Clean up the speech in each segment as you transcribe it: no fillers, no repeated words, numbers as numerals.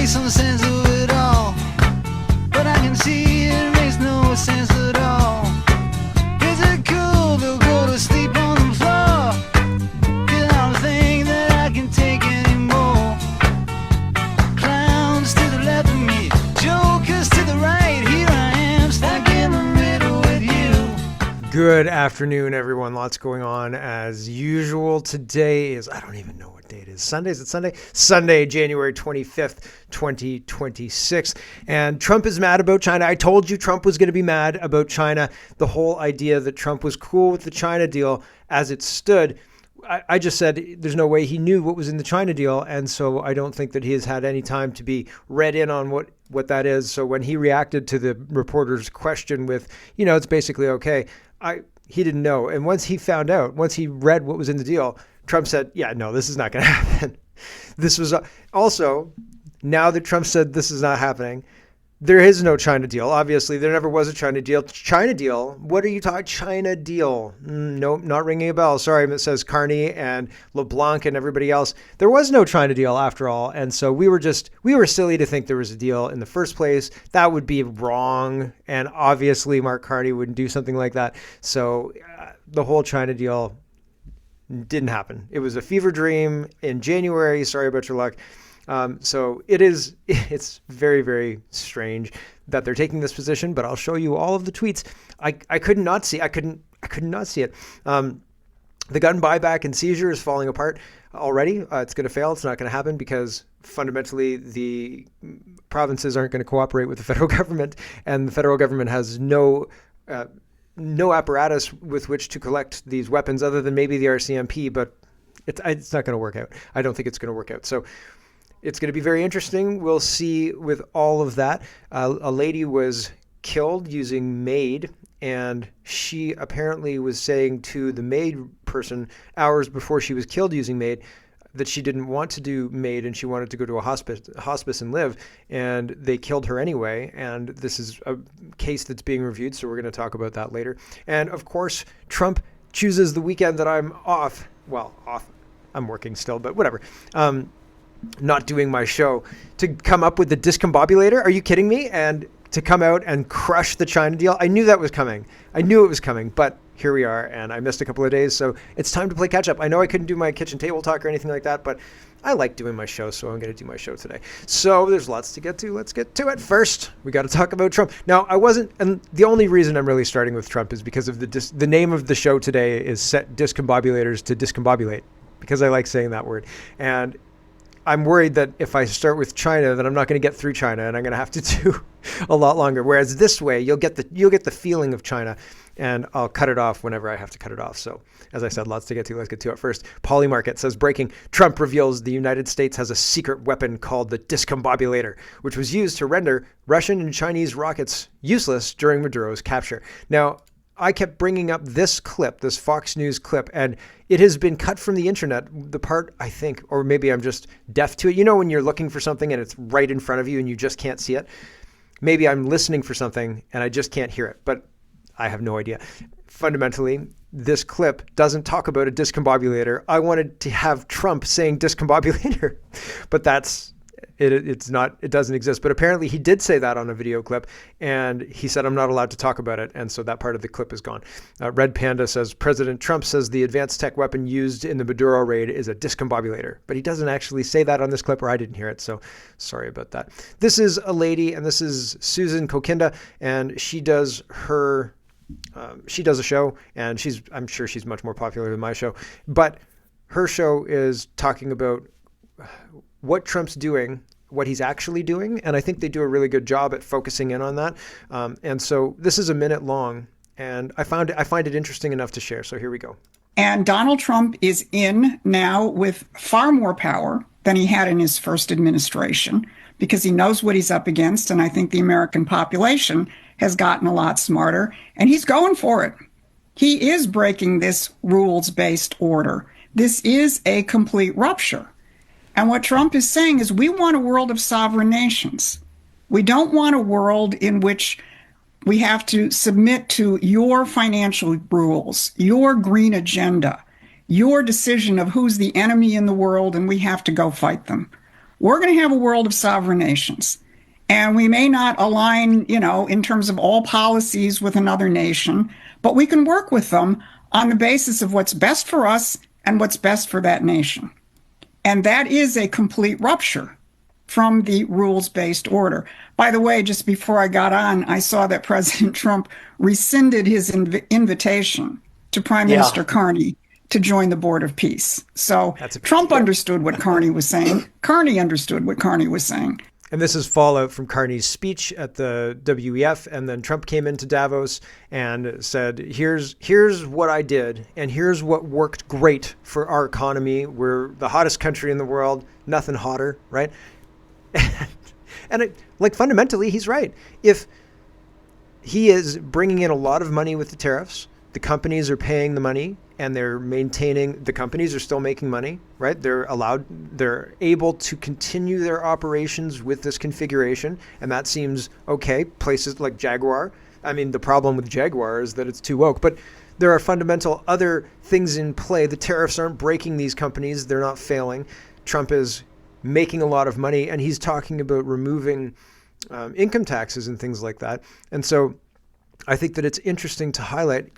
some sense of it all, but I can see it makes no sense at all. Is it cool to go to sleep on the floor? 'Cause I don't think that I can take anymore. Clowns to the left of me, jokers to the right. Here I am, stuck in the middle with you. Good afternoon, everyone. Lots going on as usual. Today is, I don't even know what day it is. Sunday? Is it Sunday? Sunday, January 25th, 2026. And Trump is mad about China. I told you Trump was going to be mad about China. The whole idea that Trump was cool with the China deal as it stood. I just said there's no way he knew what was in the China deal. And so I don't think that he has had any time to be read in on what that is. So when he reacted to the reporter's question with, it's basically okay, he didn't know. And once he found out, once he read what was in the deal, Trump said, yeah, no, this is not going to happen. This was also, now that Trump said this is not happening, there is no China deal. Obviously, there never was a China deal. China deal? What are you talking? China deal? Nope, not ringing a bell. Sorry, it says Carney and LeBlanc and everybody else. There was no China deal after all. And so we were silly to think there was a deal in the first place. That would be wrong. And obviously, Mark Carney wouldn't do something like that. So the whole China deal didn't happen. It was a fever dream in January. Sorry about your luck. So it's very, very strange that they're taking this position, but I'll show you all of the tweets. I could not see it. The gun buyback and seizure is falling apart already. It's going to fail. It's not going to happen because fundamentally the provinces aren't going to cooperate with the federal government, and the federal government has no apparatus with which to collect these weapons other than maybe the RCMP, but it's not going to work out. I don't think it's going to work out. So it's going to be very interesting. We'll see with all of that. A lady was killed using MAID, and she apparently was saying to the MAID person hours before she was killed using MAID that she didn't want to do MAID and she wanted to go to a hospice and live, and they killed her anyway. And this is a case that's being reviewed, so we're going to talk about that later. And of course, Trump chooses the weekend that I'm off. Well, off. I'm working still, but whatever. Not doing my show to come up with the Discombobulator. Are you kidding me? And to come out and crush the China deal. I knew that was coming. I knew it was coming, but here we are, and I missed a couple of days, so it's time to play catch up. I know I couldn't do my kitchen table talk or anything like that, but I like doing my show, so I'm going to do my show today. So there's lots to get to. Let's get to it. First, we got to talk about Trump. Now, and the only reason I'm really starting with Trump is because of the name of the show today is Set Discombobulators to Discombobulate, because I like saying that word. And I'm worried that if I start with China, then I'm not going to get through China, and I'm going to have to do a lot longer. Whereas this way, you'll get the feeling of China, and I'll cut it off whenever I have to cut it off. So, as I said, lots to get to. Let's get to it first. Polymarket says, breaking: Trump reveals the United States has a secret weapon called the Discombobulator, which was used to render Russian and Chinese rockets useless during Maduro's capture. Now, I kept bringing up this clip, this Fox News clip, and it has been cut from the internet. The part, I think, or maybe I'm just deaf to it. You know when you're looking for something and it's right in front of you and you just can't see it? Maybe I'm listening for something and I just can't hear it, but I have no idea. Fundamentally, this clip doesn't talk about a discombobulator. I wanted to have Trump saying discombobulator, but it doesn't exist. But apparently he did say that on a video clip, and he said, I'm not allowed to talk about it. And so that part of the clip is gone. Red Panda says, President Trump says the advanced tech weapon used in the Maduro raid is a discombobulator. But he doesn't actually say that on this clip, or I didn't hear it. So sorry about that. This is a lady, and this is Susan Kokinda, and she does a show, and I'm sure she's much more popular than my show. But her show is talking about what Trump's doing, what he's actually doing. And I think they do a really good job at focusing in on that. And so this is a minute long, and I find it interesting enough to share. So here we go. And Donald Trump is in now with far more power than he had in his first administration, because he knows what he's up against. And I think the American population has gotten a lot smarter, and he's going for it. He is breaking this rules-based order. This is a complete rupture. And what Trump is saying is we want a world of sovereign nations. We don't want a world in which we have to submit to your financial rules, your green agenda, your decision of who's the enemy in the world, and we have to go fight them. we're going to have a world of sovereign nations. And we may not align, in terms of all policies with another nation, but we can work with them on the basis of what's best for us and what's best for that nation. And that is a complete rupture from the rules-based order. By the way, just before I got on, I saw that President Trump rescinded his invitation to Prime Minister Carney to join the Board of Peace. So Trump understood what Carney was saying. Carney understood what Carney was saying. And this is fallout from Carney's speech at the WEF. And then Trump came into Davos and said, here's what I did. And here's what worked great for our economy. We're the hottest country in the world. Nothing hotter, right? And fundamentally, he's right. If he is bringing in a lot of money with the tariffs, the companies are paying the money and they're maintaining, the companies are still making money, right? They're able to continue their operations with this configuration. And that seems okay. Places like Jaguar. I mean, the problem with Jaguar is that it's too woke, but there are fundamental other things in play. The tariffs aren't breaking these companies. They're not failing. Trump is making a lot of money and he's talking about removing income taxes and things like that. And so I think that it's interesting to highlight,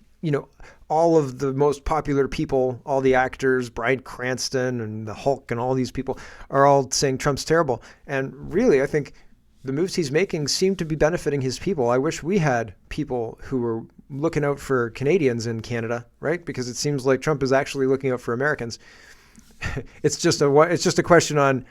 all of the most popular people, all the actors, Bryan Cranston and the Hulk and all these people are all saying Trump's terrible. And really, I think the moves he's making seem to be benefiting his people. I wish we had people who were looking out for Canadians in Canada, right? Because it seems like Trump is actually looking out for Americans. It's just a question on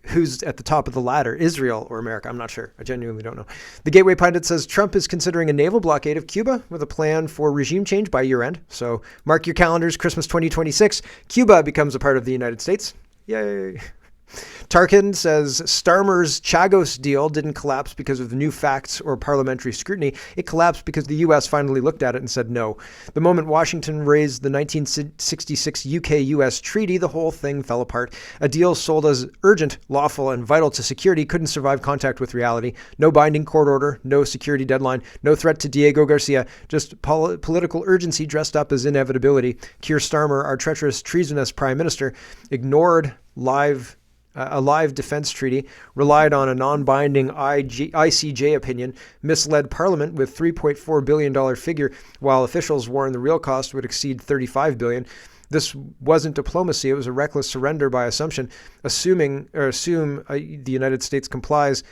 who's at the top of the ladder, Israel or America. I'm not sure. I genuinely don't know. The Gateway Pundit says Trump is considering a naval blockade of Cuba with a plan for regime change by year end. So mark your calendars, Christmas 2026. Cuba becomes a part of the United States. Yay. Tarkin says Starmer's Chagos deal didn't collapse because of new facts or parliamentary scrutiny. It collapsed because the U.S. finally looked at it and said no. The moment Washington raised the 1966 UK-US treaty, the whole thing fell apart. A deal sold as urgent, lawful, and vital to security couldn't survive contact with reality. No binding court order, no security deadline, no threat to Diego Garcia, just political urgency dressed up as inevitability. Keir Starmer, our treacherous, treasonous prime minister, ignored a live defense treaty, relied on a non-binding ICJ opinion, misled Parliament with $3.4 billion figure, while officials warned the real cost would exceed $35 billion. This wasn't diplomacy. It was a reckless surrender by assumption. Assume the United States complies,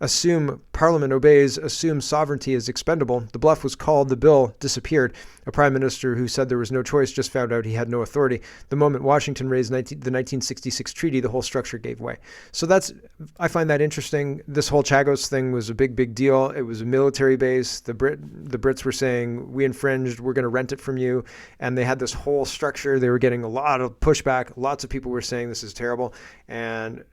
assume Parliament obeys, assume sovereignty is expendable. The bluff was called, the bill disappeared. A prime minister who said there was no choice just found out he had no authority. The moment Washington raised the 1966 treaty, the whole structure gave way. So I find that interesting. This whole Chagos thing was a big deal. It was a military base. The Brits were saying, we infringed, we're going to rent it from you. And they had this whole structure. They were getting a lot of pushback. Lots of people were saying this is terrible. And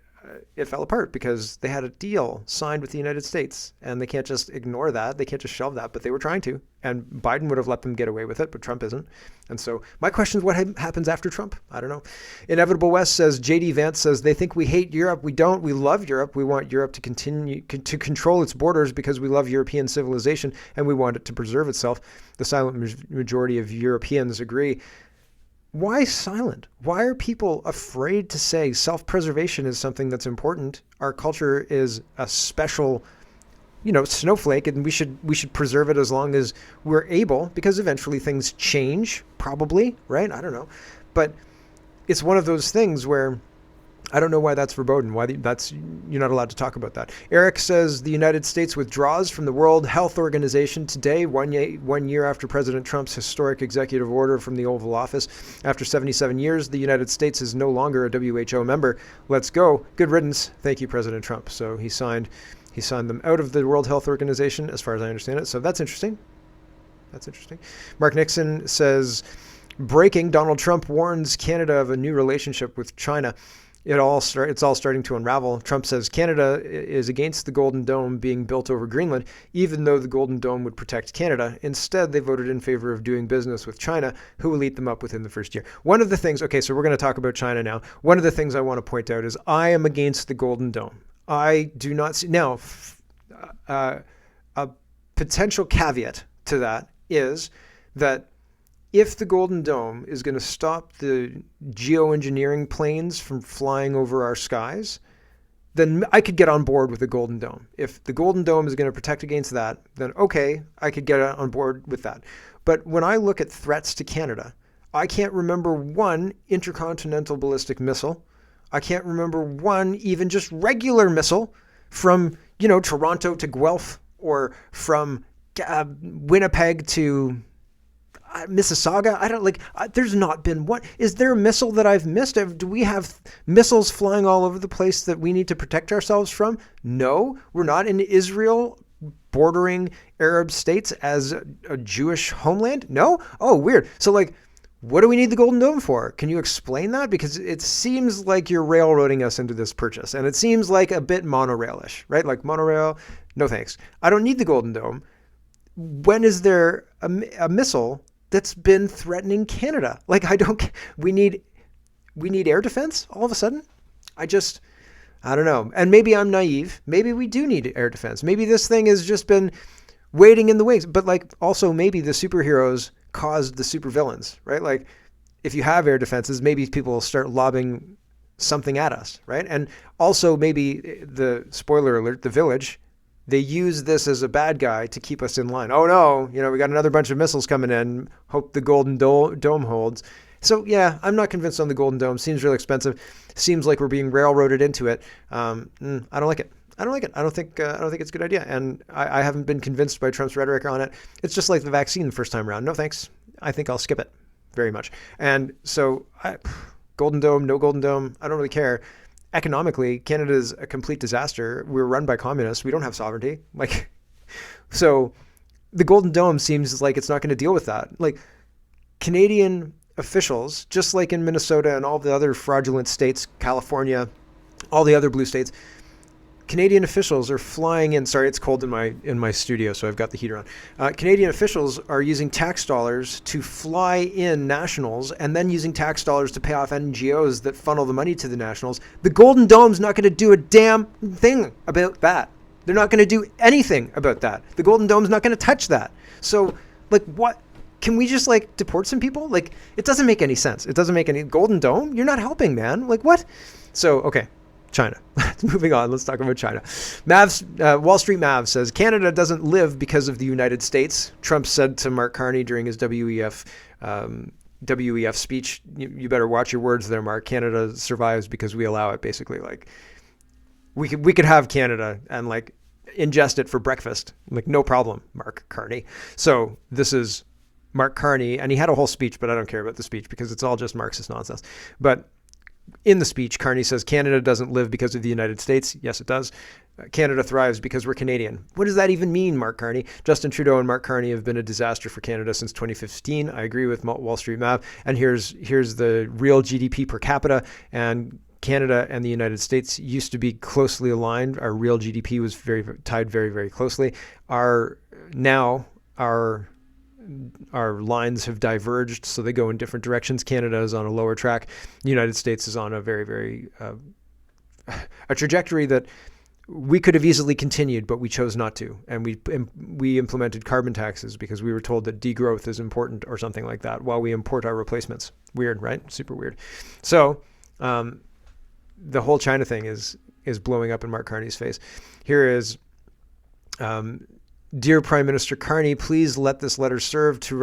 it fell apart because they had a deal signed with the United States and they can't just ignore that. They can't just shelve that, but they were trying to. And Biden would have let them get away with it, but Trump isn't. And so my question is, what happens after Trump? I don't know. Inevitable West says, JD Vance says, they think we hate Europe. We don't. We love Europe. We want Europe to continue to control its borders because we love European civilization and we want it to preserve itself. The silent majority of Europeans agree. Why silent? Why are people afraid to say self-preservation is something that's important? Our culture is a special, snowflake, and we should preserve it as long as we're able, because eventually things change, probably, right? I don't know. But it's one of those things where I don't know why that's verboten, you're not allowed to talk about that. Eric says the United States withdraws from the World Health Organization today, 1 year after President Trump's historic executive order from the Oval Office. After 77 years, the United States is no longer a WHO member. Let's go. Good riddance. Thank you, President Trump. So he signed them out of the World Health Organization, as far as I understand it. So that's interesting. Mark Nixon says, breaking, Donald Trump warns Canada of a new relationship with China. It's all starting to unravel. Trump says Canada is against the Golden Dome being built over Greenland, even though the Golden Dome would protect Canada. Instead, they voted in favor of doing business with China, who will eat them up within the first year. One of the things, okay, so we're going to talk about China now. One of the things I want to point out is I am against the Golden Dome. I do not see, now, a potential caveat to that is that if the Golden Dome is going to stop the geoengineering planes from flying over our skies, then I could get on board with the Golden Dome. If the Golden Dome is going to protect against that, then okay, I could get on board with that. But when I look at threats to Canada, I can't remember one intercontinental ballistic missile. I can't remember one even just regular missile from, Toronto to Guelph, or from Winnipeg to Mississauga. There's not been one. Is there a missile that I've missed? Do we have missiles flying all over the place that we need to protect ourselves from? No, we're not in Israel, bordering Arab states as a Jewish homeland. No? Oh, weird. So what do we need the Golden Dome for? Can you explain that? Because it seems like you're railroading us into this purchase, and it seems like a bit monorail-ish, right? Like monorail, no thanks. I don't need the Golden Dome. When is there a missile that's been threatening Canada? We need air defense all of a sudden? I don't know. And maybe I'm naive. Maybe we do need air defense. Maybe this thing has just been waiting in the wings. But also maybe the superheroes caused the supervillains, right? If you have air defenses, maybe people will start lobbing something at us, right? And also maybe the spoiler alert, the Village, they use this as a bad guy to keep us in line. Oh no, we got another bunch of missiles coming in. Hope the Golden Dome holds. So yeah, I'm not convinced on the Golden Dome. Seems really expensive. Seems like we're being railroaded into it. I don't like it. I don't think it's a good idea. And I haven't been convinced by Trump's rhetoric on it. It's just like the vaccine the first time around. No thanks. I think I'll skip it very much. And so Golden Dome, no Golden Dome, I don't really care. Economically, Canada is a complete disaster. We're run by communists. We don't have sovereignty. So the Golden Dome seems like it's not going to deal with that. Canadian officials, just like in Minnesota and all the other fraudulent states, California, all the other blue states, Canadian officials are flying in. Sorry, it's cold in my studio, so I've got the heater on. Canadian officials are using tax dollars to fly in nationals, and then using tax dollars to pay off NGOs that funnel the money to the nationals. The Golden Dome's not going to do a damn thing about that. They're not going to do anything about that. The Golden Dome's not going to touch that. So, what? Can we just deport some people? It doesn't make any sense. It doesn't make any Golden Dome. You're not helping, man. What? So, okay. China. Moving on. Let's talk about China. Wall Street Mav says Canada doesn't live because of the United States. Trump said to Mark Carney during his WEF speech, you better watch your words there, Mark. Canada survives because we allow it. Basically, we could have Canada and ingest it for breakfast. No problem, Mark Carney. So this is Mark Carney, and he had a whole speech, but I don't care about the speech because it's all just Marxist nonsense. But in the speech, Carney says Canada doesn't live because of the United States. Yes, it does. Canada thrives because we're Canadian. What does that even mean, Mark Carney? Justin Trudeau and Mark Carney have been a disaster for Canada since 2015. I agree with Wall Street Mav. And here's the real GDP per capita. And Canada and the United States used to be closely aligned. Our real GDP was tied very, very closely. Our lines have diverged, so they go in different directions. Canada is on a lower track. The United States is on a very, very a trajectory that we could have easily continued, but we chose not to. And we implemented carbon taxes because we were told that degrowth is important or something like that while we import our replacements. Weird, right? Super weird. So the whole China thing is blowing up in Mark Carney's face. Here is... Dear Prime Minister Carney, please let this letter serve to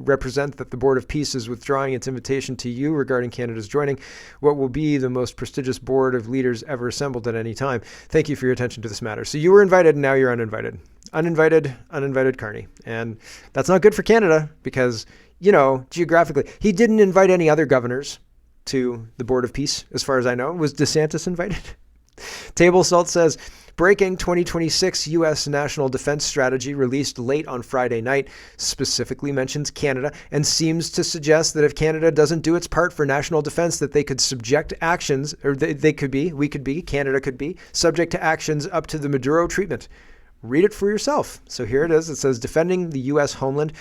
represent that the Board of Peace is withdrawing its invitation to you regarding Canada's joining what will be the most prestigious board of leaders ever assembled at any time. Thank you for your attention to this matter. So you were invited, and now you're uninvited. Uninvited Carney. And that's not good for Canada because, geographically, he didn't invite any other governors to the Board of Peace, as far as I know. Was DeSantis invited? Table Salt says, breaking 2026 U.S. National Defense Strategy released late on Friday night specifically mentions Canada and seems to suggest that if Canada doesn't do its part for national defense, that they could subject actions, or Canada could be, subject to actions up to the Maduro treatment. Read it for yourself. So here it is. It says, defending the U.S. homeland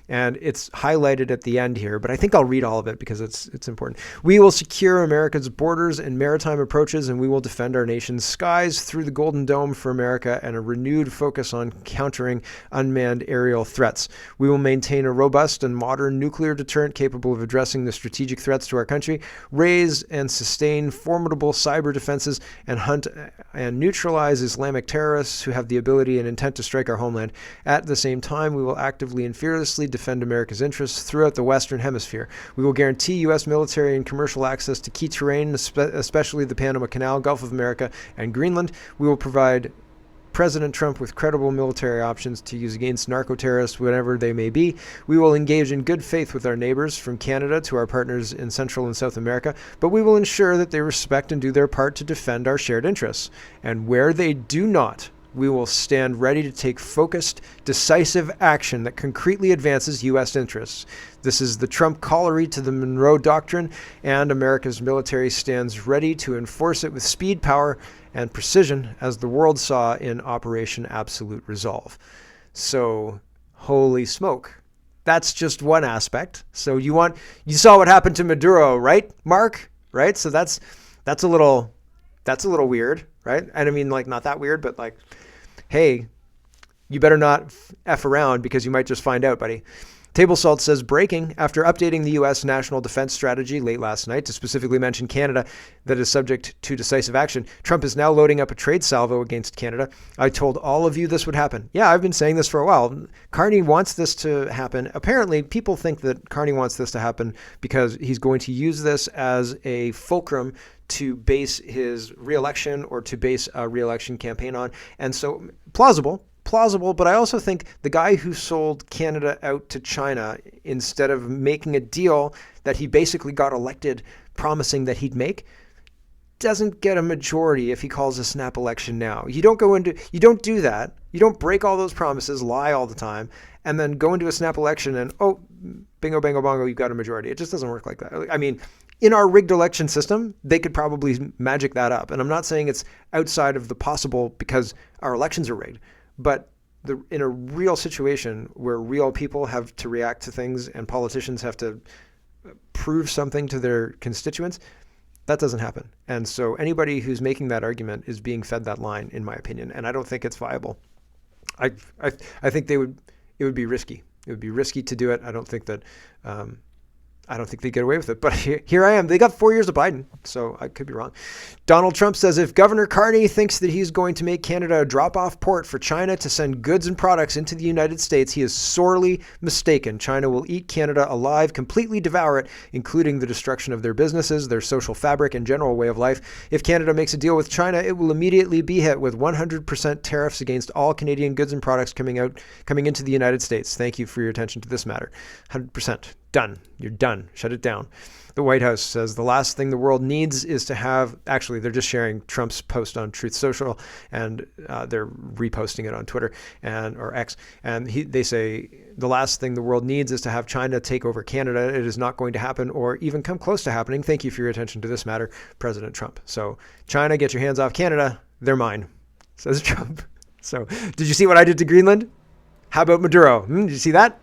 And it's highlighted at the end here, but I think I'll read all of it because it's important. We will secure America's borders and maritime approaches, and we will defend our nation's skies through the Golden Dome for America and a renewed focus on countering unmanned aerial threats. We will maintain a robust and modern nuclear deterrent capable of addressing the strategic threats to our country, raise and sustain formidable cyber defenses, and hunt and neutralize Islamic terrorists who have the ability and intent to strike our homeland. At the same time, we will actively and fearlessly defend America's interests throughout the Western Hemisphere. We will guarantee U.S. military and commercial access to key terrain, especially the Panama Canal, Gulf of America, and Greenland. We will provide President Trump with credible military options to use against narco-terrorists, whatever they may be. We will engage in good faith with our neighbors, from Canada to our partners in Central and South America, but we will ensure that they respect and do their part to defend our shared interests. And where they do not, we will stand ready to take focused, decisive action that concretely advances U.S. interests. This is the Trump corollary to the Monroe Doctrine, and America's military stands ready to enforce it with speed, power, and precision, as the world saw in Operation Absolute Resolve. So, holy smoke. That's just one aspect. So you saw what happened to Maduro, right, Mark? Right? So that's a little weird, right? And I mean, like, not that weird, but like, hey, you better not F around because you might just find out, buddy. Table Salt says, breaking, after updating the U.S. national defense strategy late last night to specifically mention Canada that is subject to decisive action, Trump is now loading up a trade salvo against Canada. I told all of you this would happen. Yeah, I've been saying this for a while. Carney wants this to happen. Apparently, people think that Carney wants this to happen because he's going to use this as a fulcrum to base his reelection or to base a reelection campaign on. And so, plausible, but I also think the guy who sold Canada out to China, instead of making a deal that he basically got elected promising that he'd make, doesn't get a majority if he calls a snap election now. You don't do that. You don't break all those promises, lie all the time, and then go into a snap election and, oh, bingo, bango, bongo, you've got a majority. It just doesn't work like that. I mean, in our rigged election system, they could probably magic that up. And I'm not saying it's outside of the possible because our elections are rigged. But in a real situation where real people have to react to things and politicians have to prove something to their constituents, that doesn't happen. And so anybody who's making that argument is being fed that line, in my opinion. And I don't think it's viable. I think it would be risky. It would be risky to do it. I don't think they get away with it. But here I am. They got 4 years of Biden, so I could be wrong. Donald Trump says if Governor Carney thinks that he's going to make Canada a drop-off port for China to send goods and products into the United States, he is sorely mistaken. China will eat Canada alive, completely devour it, including the destruction of their businesses, their social fabric, and general way of life. If Canada makes a deal with China, it will immediately be hit with 100% tariffs against all Canadian goods and products coming into the United States. Thank you for your attention to this matter. 100%. Done. You're done. Shut it down. The White House says the last thing the world needs is to have, actually, they're just sharing Trump's post on Truth Social, and they're reposting it on Twitter or X. And they say the last thing the world needs is to have China take over Canada. It is not going to happen or even come close to happening. Thank you for your attention to this matter, President Trump. So China, get your hands off Canada. They're mine, says Trump. So did you see what I did to Greenland? How about Maduro? Did you see that?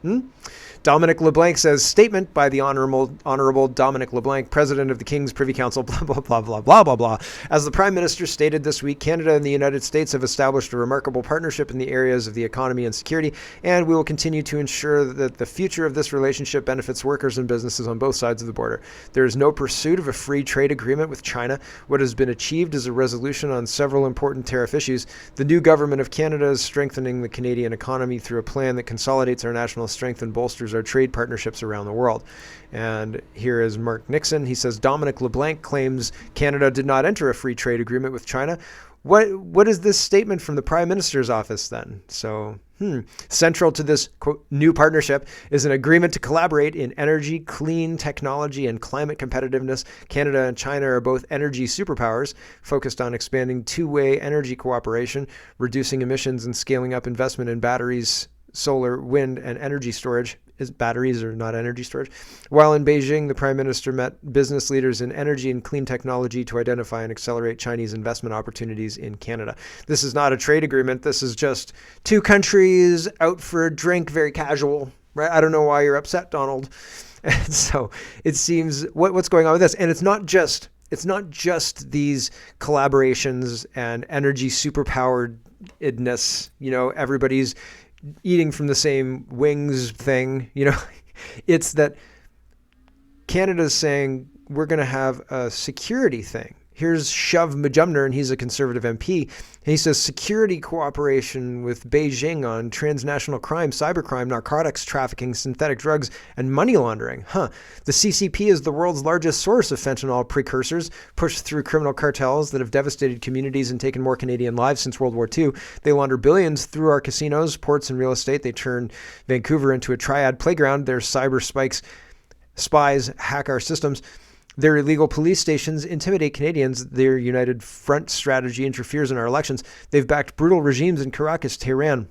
Dominic LeBlanc says, statement by the Honorable Dominic LeBlanc, President of the King's Privy Council, blah, blah, blah, blah, blah, blah, blah. As the Prime Minister stated this week, Canada and the United States have established a remarkable partnership in the areas of the economy and security, and we will continue to ensure that the future of this relationship benefits workers and businesses on both sides of the border. There is no pursuit of a free trade agreement with China. What has been achieved is a resolution on several important tariff issues. The new government of Canada is strengthening the Canadian economy through a plan that consolidates our national strength and bolsters our trade partnerships around the world. And here is Mark Nixon. He says, Dominic LeBlanc claims Canada did not enter a free trade agreement with China. What is this statement from the Prime Minister's office then? So, central to this, quote, new partnership is an agreement to collaborate in energy, clean technology, and climate competitiveness. Canada and China are both energy superpowers focused on expanding two-way energy cooperation, reducing emissions, and scaling up investment in batteries, solar, wind, and energy storage. Batteries are not energy storage. While in Beijing, the Prime Minister met business leaders in energy and clean technology to identify and accelerate Chinese investment opportunities in Canada. This is not a trade agreement. This is just two countries out for a drink, very casual, right? I don't know why you're upset, Donald. And so it seems what's going on with this, and it's not just these collaborations and energy superpoweredness. Everybody's eating from the same wings thing. It's that Canada's saying we're going to have a security thing. Here's Shove Majumdar, and he's a Conservative MP. And he says security cooperation with Beijing on transnational crime, cybercrime, narcotics trafficking, synthetic drugs, and money laundering. The CCP is the world's largest source of fentanyl precursors pushed through criminal cartels that have devastated communities and taken more Canadian lives since World War II. They launder billions through our casinos, ports, and real estate. They turn Vancouver into a triad playground. Their cyber spies hack our systems. Their illegal police stations intimidate Canadians. Their United Front strategy interferes in our elections. They've backed brutal regimes in Caracas, Tehran,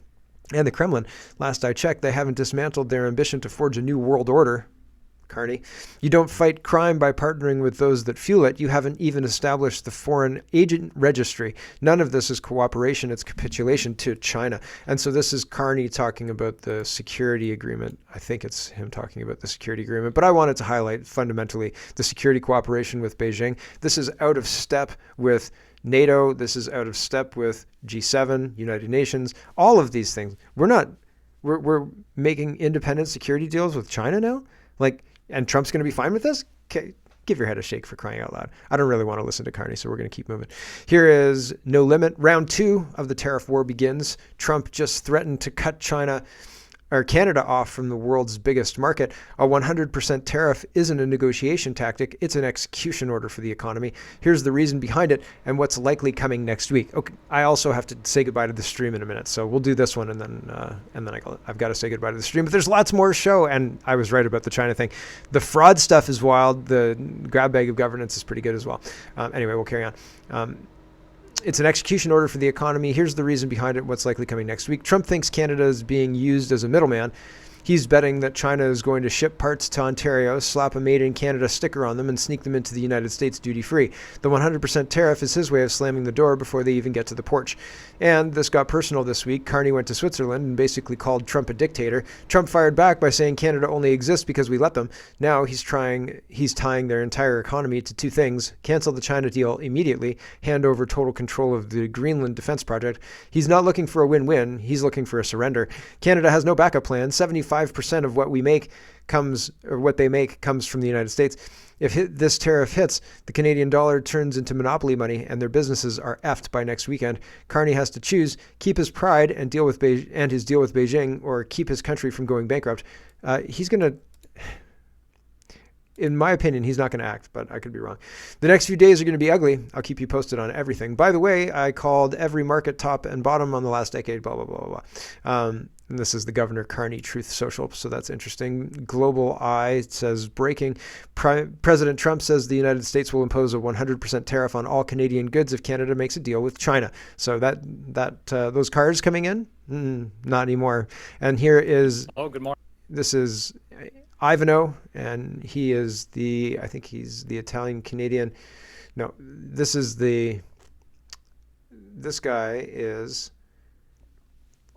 and the Kremlin. Last I checked, they haven't dismantled their ambition to forge a new world order. Carney. You don't fight crime by partnering with those that fuel it. You haven't even established the foreign agent registry. None of this is cooperation. It's capitulation to China. And so this is Carney talking about the security agreement. I think it's him talking about the security agreement. But I wanted to highlight fundamentally the security cooperation with Beijing. This is out of step with NATO. This is out of step with G7, United Nations, all of these things. We're making independent security deals with China now? And Trump's going to be fine with this? Okay, give your head a shake, for crying out loud. I don't really want to listen to Carney, so we're going to keep moving. Here is No Limit. Round 2 of the tariff war begins. Trump just threatened to cut Canada off from the world's biggest market. A 100% tariff isn't a negotiation tactic. It's an execution order for the economy. Here's the reason behind it and what's likely coming next week. Okay, I also have to say goodbye to the stream in a minute, so we'll do this one and then I've got to say goodbye to the stream. But there's lots more show, and I was right about the China thing. The fraud stuff is wild. The grab bag of governance is pretty good as well. Anyway, we'll carry on. It's an execution order for the economy. Here's the reason behind it, what's likely coming next week. Trump thinks Canada is being used as a middleman. He's betting that China is going to ship parts to Ontario, slap a Made in Canada sticker on them, and sneak them into the United States duty-free. The 100% tariff is his way of slamming the door before they even get to the porch. And this got personal this week. Carney went to Switzerland and basically called Trump a dictator. Trump fired back by saying Canada only exists because we let them. Now he's tying their entire economy to two things: cancel the China deal immediately, hand over total control of the Greenland defense project. He's not looking for a win-win. He's looking for a surrender. Canada has no backup plan. 75% of what they make comes from the United States. If this tariff hits, the Canadian dollar turns into monopoly money, and their businesses are effed by next weekend. Carney has to choose: keep his pride and his deal with Beijing, or keep his country from going bankrupt. He's going to, in my opinion, he's not going to act, but I could be wrong. The next few days are going to be ugly. I'll keep you posted on everything. By the way, I called every market top and bottom on the last decade, blah, blah, blah, blah, blah. And this is the Governor Carney Truth Social, so that's interesting. Global Eye says, breaking. President Trump says the United States will impose a 100% tariff on all Canadian goods if Canada makes a deal with China. So those cars coming in? Not anymore. And here is... Oh, good morning. This is Ivano, and I think he's the Italian-Canadian. No, this guy is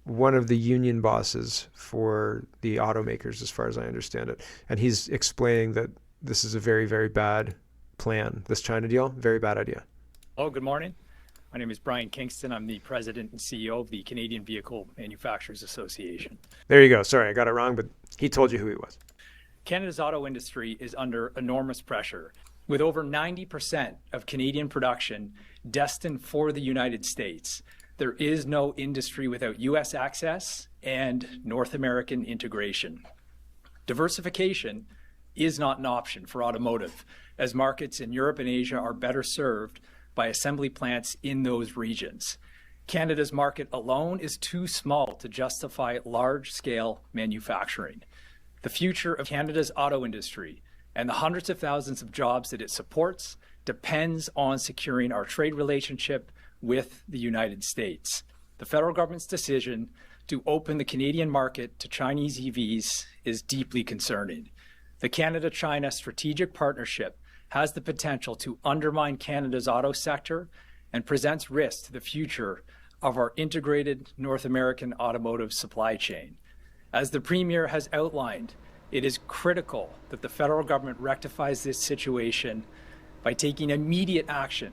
one of the union bosses for the automakers, as far as I understand it. And he's explaining that this is a very, very bad plan, this China deal. Very bad idea. Hello, good morning. My name is Brian Kingston. I'm the president and CEO of the Canadian Vehicle Manufacturers Association. There you go. Sorry, I got it wrong, but he told you who he was. Canada's auto industry is under enormous pressure, with over 90% of Canadian production destined for the United States. There is no industry without U.S. access and North American integration. Diversification is not an option for automotive, as markets in Europe and Asia are better served by assembly plants in those regions. Canada's market alone is too small to justify large-scale manufacturing. The future of Canada's auto industry and the hundreds of thousands of jobs that it supports depends on securing our trade relationship with the United States. The federal government's decision to open the Canadian market to Chinese EVs is deeply concerning. The Canada-China strategic partnership has the potential to undermine Canada's auto sector and presents risk to the future of our integrated North American automotive supply chain. As the Premier has outlined, it is critical that the federal government rectifies this situation by taking immediate action